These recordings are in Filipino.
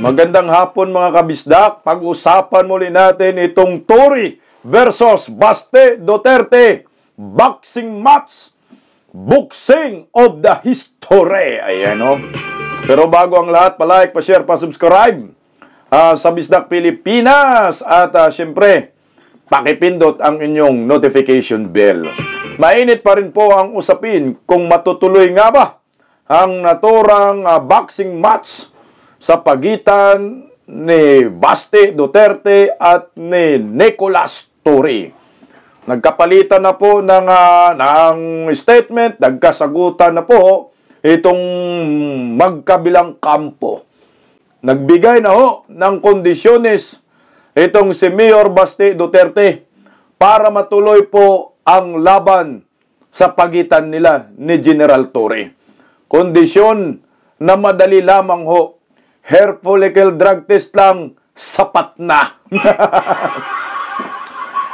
Magandang hapon mga kabisdak. Pag-usapan muli natin itong Tory versus Baste Duterte boxing match. Boxing of the history. Ayan o. Pero bago ang lahat, palike, pa-share, pa-subscribe sa Bisdak Pilipinas. At syempre, pakipindot ang inyong notification bell. Mainit pa rin po ang usapin kung matutuloy nga ba ang naturang boxing match sa pagitan ni Baste Duterte at ni Nicolas Torre. Nagkapalitan na po ng statement, nagkasagutan na po itong magkabilang kampo. Nagbigay na ho ng kondisyones itong si Mayor Baste Duterte para matuloy po ang laban sa pagitan nila ni General Torre. Kondisyon na madali lamang ho. Hair follicle drug test lang, sapat na.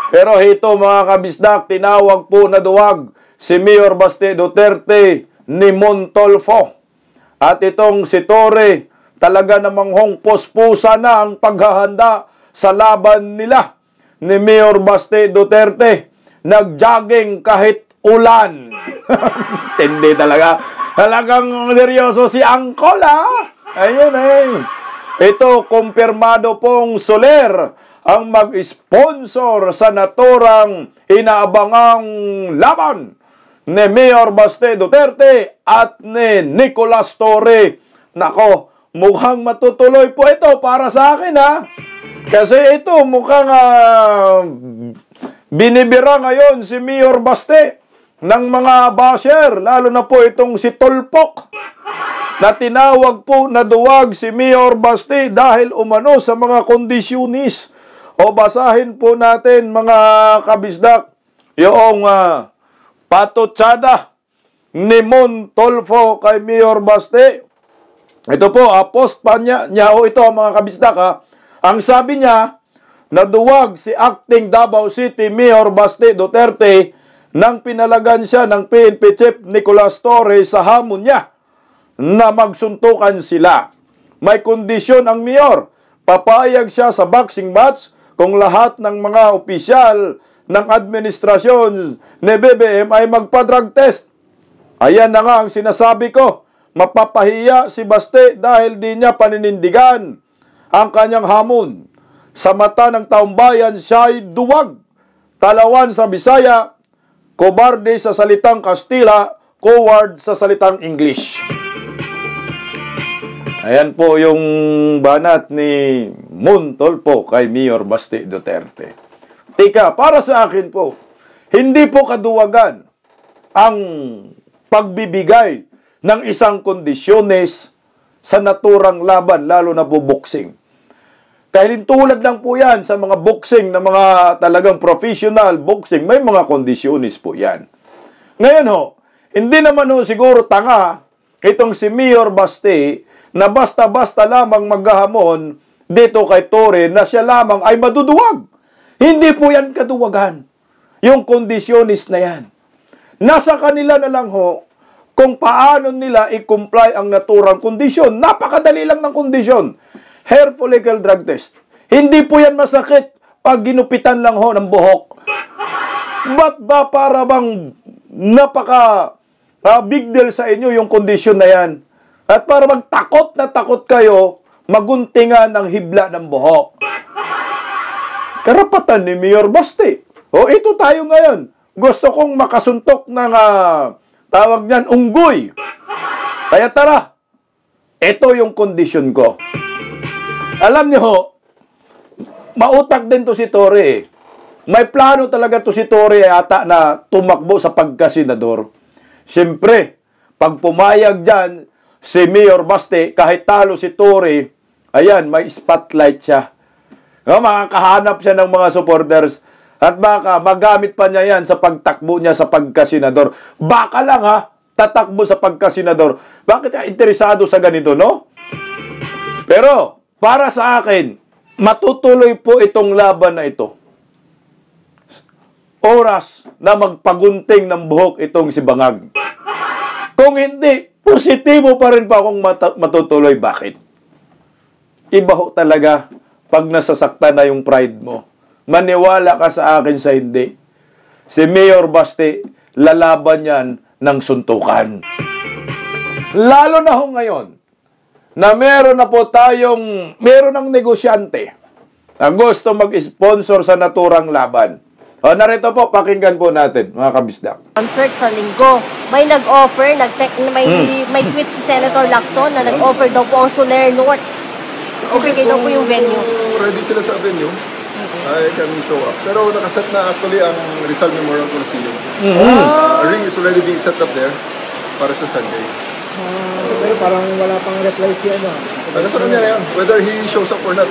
Pero ito mga kabisdak, tinawag po na duwag si Mayor Baste Duterte ni Montolfo. At itong si Torre, talaga namang hongpos-pusa na ang paghahanda sa laban nila ni Mayor Baste Duterte. Nag-jogging kahit ulan. Tindi talaga. Talagang seryoso si Angkol, ha? Ayun, ayun. Ito, kumpirmado pong Soler ang mag-sponsor sa naturang inaabangang laban ni Mayor Baste Duterte at ni Nicolas Torre. Nako, mukhang matutuloy po ito para sa akin, ha? Kasi ito, mukhang binibira ngayon si Mayor Baste ng mga basher, lalo na po itong si Tolpok, na tinawag po na duwag si Mayor Baste dahil umano sa mga kondisyonis. O basahin po natin mga kabisdak yung patutsada ni Montolfo kay Mayor Baste. Ito po, post pa niya ito mga kabisdak, ha. Ang sabi niya, naduwag si acting Davao City Mayor Baste Duterte nang pinalagan siya ng PNP Chief Nicolas Torre sa hamon niya na magsuntukan sila. May kondisyon ang mayor. Papayag siya sa boxing match kung lahat ng mga opisyal ng administrasyon ni BBM ay magpa-drug test. Ayan na nga ang sinasabi ko. Mapapahiya si Baste dahil di niya paninindigan ang kanyang hamon. Sa mata ng taong bayan, siya ay duwag. Talawan sa Bisaya, kobarde sa salitang Kastila, coward sa salitang English. Ayan po yung banat ni Montolfo kay Mayor Baste Duterte. Tika, para sa akin po, hindi po kaduwagan ang pagbibigay ng isang kondisyones sa naturang laban, lalo na po boxing. Kahit tulad lang po yan sa mga boxing na mga talagang professional boxing, may mga kondisyones po yan. Ngayon ho, hindi naman ho siguro tanga itong si Mayor Baste na basta-basta lamang maghahamon dito kay Torre na siya lamang ay maduduwag. Hindi po yan kaduwagan. Yung kondisyonis na yan. Nasa kanila na lang ho kung paano nila i-comply ang naturang kondisyon. Napakadali lang ng kondisyon. Hair follicle drug test. Hindi po yan masakit pag ginupitan lang ho ng buhok. Ba't ba para bang napaka big deal sa inyo yung kondisyon na yan? At para bang takot na takot kayo maguntingan ng hibla ng buhok. Karapatan ni Mayor Baste. O ito tayo ngayon. Gusto kong makasuntok ng tawag niyan, unggoy. Kaya tara, ito yung kondisyon ko. Alam niyo ho, mautak din to si Torre. May plano talaga to si Torre ata na tumakbo sa pagkasenador. Siyempre, pag pumayag dyan, si Mayor Baste, kahit talo si Torre, ayan, may spotlight siya. No, makakahanap siya ng mga supporters at baka magamit pa niya yan sa pagtakbo niya sa pagkasenador. Baka lang ha, tatakbo sa pagkasenador. Bakit ka interesado sa ganito, no? Pero, para sa akin, matutuloy po itong laban na ito. Oras na magpagunting ng buhok itong si Bangag. Kung hindi, positibo pa rin pa akong matutuloy. Bakit? iba ho talaga pag nasasaktan na yung pride mo. Maniwala ka sa akin sa hindi. Si Mayor Baste, lalaban yan ng suntukan. Lalo na ho ngayon, na meron ng negosyante na gusto mag-sponsor sa naturang laban. O, narito po, pakinggan po natin, mga kabisdak. Concert sa linggo. May nag-offer, may tweet si Senator Lacson na nag-offer daw po ang Soler North. Ibigay daw po yung venue. Ready sila sa venue, I can show up. Pero nakaset na actually ang Rizal Memorial Coliseum. A ring is already being set up there para sa Sunday. Pero parang wala pang reply siya, no? Nasa kanya na yan. Whether he shows up or not,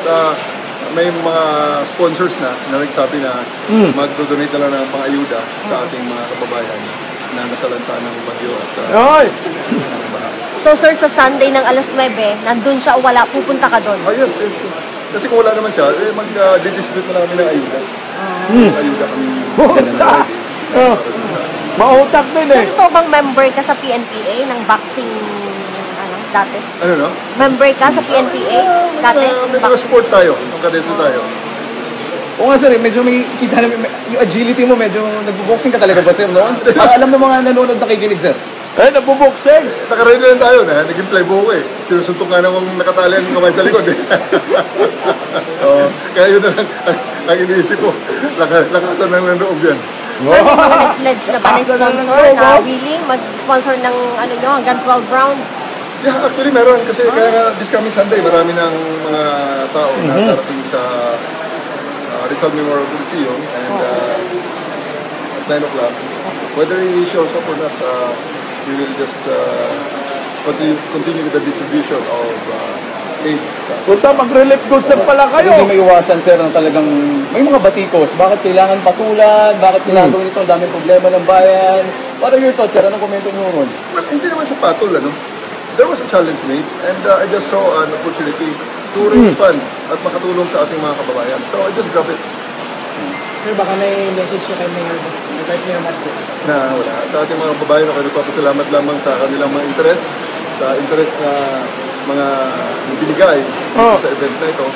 may mga sponsors na nagsabi na mag-donate na lang ng pang-ayuda sa ating mga kababayan na nasalanta ng bagyo at Oy! baha. So sir, sa Sunday ng alas 9, nandun siya o wala, pupunta ka doon? Yes. Kasi kung wala naman siya, mag-distribute na lang kami ng ayuda. Ayuda kami. Mautak din eh. Sir, ito bang member ka sa PNPA ng boxing, dati? Ano no? Member ka sa PNPA dati? May mga sport tayo, ng kadete tayo. Oo nga sir, medyo may kita na, yung agility mo, medyo nagbo-boxing ka talaga ba sir noon? Para alam ng mga nanonood nakikinig sir. Nabubuksing. Nakaready lang tayo na, naging playboy ko eh. Sinusuntok nga nung nakatali ang kamay sa likod eh. Kaya yun na lang ang iniisip ko. Lakasan lang ng loob yan. Sir, may mga nag-pledge na ba ng sponsor na willing mag-sponsor ng hanggang 12 rounds? Yeah, actually meron. Kasi kaya nga this coming Sunday, marami ng mga tao na darating sa Rizal Memorial Coliseum. And at 9 o'clock, whether he shows up or not, we will just continue with the distribution of aid. Punta, mag-relief goods na pala kayo. Hindi may iwasan sir ng talagang, may mga batikos. Bakit kailangan patulan? Bakit kailangan gawin ito? Ang daming problema ng bayan. What are your thoughts sir? Anong komento niyo ron? But hindi naman sa patol, ano? There was a challenge made and I just saw an opportunity to raise funds at makatulong sa ating mga kababayan. So I just grabbed it. Sir, baka may message siya kay Mayor Baste. Na wala. Sa ating mga kababayan, ako nagpapasalamat lamang sa kanilang mga interest, sa interest na mga binigay sa event na ito.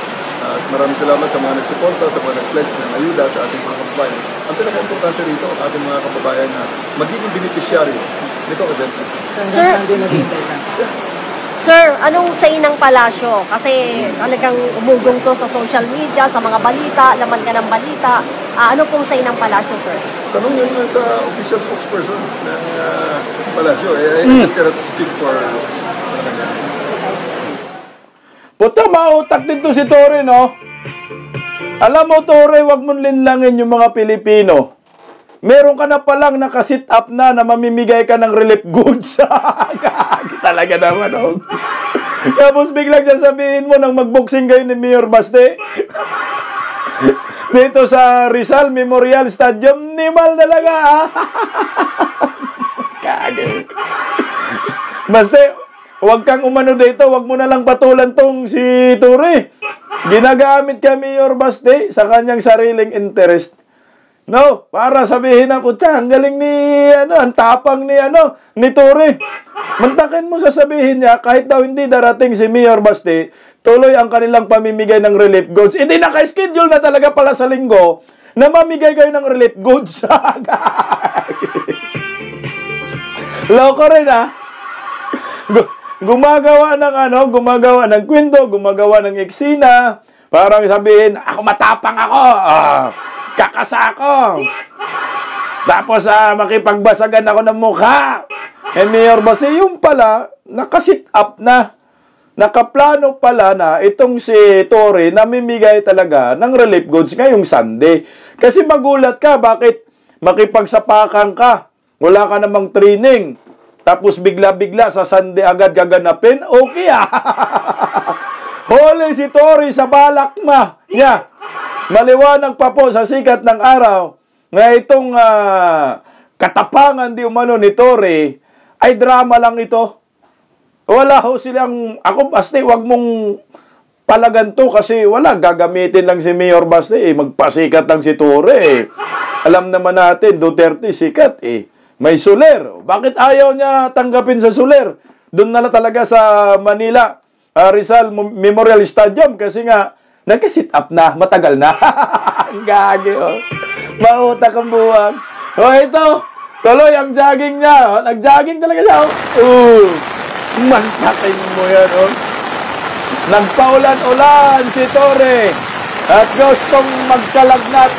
At maraming salamat sa mga nagsuporta, sa mga nag-pledge ng ayuda sa ating mga kababayan. Ang pinaka-importante rito, ang ating mga kababayan na magiging beneficiary nitong event. Sir, anong say ng palasyo? Kasi talagang umugong to sa social media, sa mga balita, laman ka ng balita. Ano pong say ng palasyo, sir? Tanong yun sa official spokesperson ng palasyo. I just cannot speak for Puta, mautak din to si Tore, no? Alam mo, Tore, wag mong linlangin yung mga Pilipino. Meron ka na palang nakasit up na mamimigay ka ng relief goods. Talaga naman, oh. Tapos biglang sasabihin mo nang mag-boxing kayo ni Mayor Baste. Dito sa Rizal Memorial Stadium, nimal talaga, ha? Kage. Baste, huwag kang umano dito, huwag mo na lang patulan tong si Tore. Ginagamit ka Mayor Baste sa kanyang sariling interest. No, para sabihin na, puta, ang galing ni, ang tapang ni Tore. Mantakin mo sasabihin niya, kahit daw hindi darating si Mayor Baste, tuloy ang kanilang pamimigay ng relief goods. Hindi naka-schedule na talaga pala sa linggo na mamigay kayo ng relief goods. Loko rin, ha? Gumagawa ng kwento, gumagawa ng eksena, parang sabihin, ako matapang ako, kakasa ako. Tapos makipagbasagan ako ng mukha. And Mayor Baste, yung pala, nakasit up na. Nakaplano pala na itong si Tore namimigay talaga ng relief goods ngayong Sunday. Kasi magulat ka, bakit makipagsapakan ka? Wala ka namang training. Tapos bigla-bigla sa Sunday agad gaganapin? Okay, Huli si Tore sa balakma niya. Maliwanag pa po sa sikat ng araw na itong katapangan di umano ni Tore ay drama lang ito. Wala ho silang, ako Baste, wag mong palaganto kasi wala, gagamitin lang si Mayor Baste, magpasikat lang si Tore. Alam naman natin, Duterte sikat may Soler. Bakit ayaw niya tanggapin sa Soler? Doon na talaga sa Manila. Rizal Memorial Stadium kasi nga nagka-sit up na, matagal na. Ang gagi, oh. Mautak ang buwag. O ito, tuloy ang jogging niya. Oh. Nag-jogging talaga siya. Oh. Mantakin mo yan. Oh. Nagpaulan-ulan si Torre at gustong magkalagnat.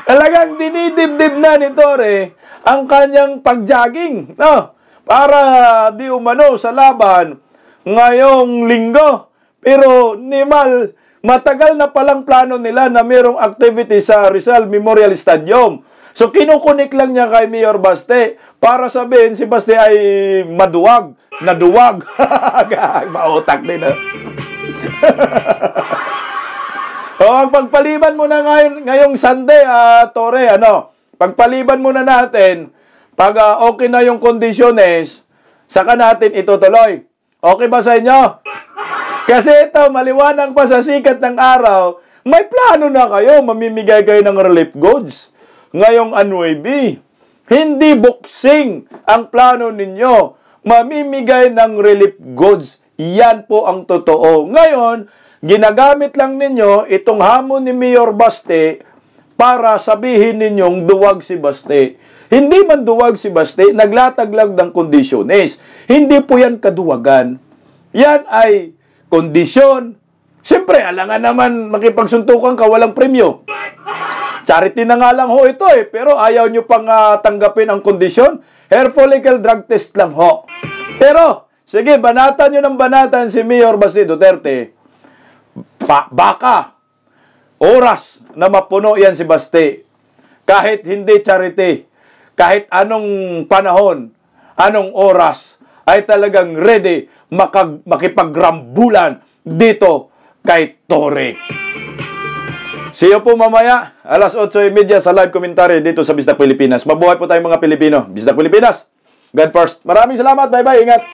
Talagang dinidibdib na ni Torre ang kanyang pag-jogging, no? Para di umano sa laban ngayong linggo. Pero Nimal, matagal na palang plano nila na mayroong activity sa Rizal Memorial Stadium. So kinukunik lang niya kay Mayor Baste para sabihin si Baste ay maduwag, naduwag. Mautak din, ha? O, ang pagpaliban muna ngayong Sunday, Torre, pagpaliban muna natin, pag okay na yung kondisyones, saka natin itutuloy. Okay ba sa inyo? Kasi ito, maliwanag pa sa sikat ng araw, may plano na kayo, mamimigay kayo ng relief goods ngayong Anuebi. Hindi boxing ang plano ninyo, mamimigay ng relief goods. Yan po ang totoo. Ngayon, ginagamit lang ninyo itong hamon ni Mayor Baste para sabihin ninyong duwag si Baste. Hindi man duwag si Baste, naglatag lang ng kondisyones. Hindi po yan kaduwagan. Yan ay kondisyon. Siyempre, alangan naman makipagsuntukan ka, walang premyo. Charity na nga lang ho ito pero ayaw nyo pang tanggapin ang kondisyon. Hair follicle drug test lang ho. Pero, sige, banatan nyo ng banatan si Mayor Baste Duterte. Baka oras na mapuno yan si Baste. Kahit hindi charity, kahit anong panahon, anong oras, ay talagang ready makipagrambulan dito kay Torre. See you po mamaya, alas 8:30 sa live commentary dito sa Bisdak Pilipinas. Mabuhay po tayong mga Pilipino. Bisdak Pilipinas, God first. Maraming salamat. Bye-bye. Ingat.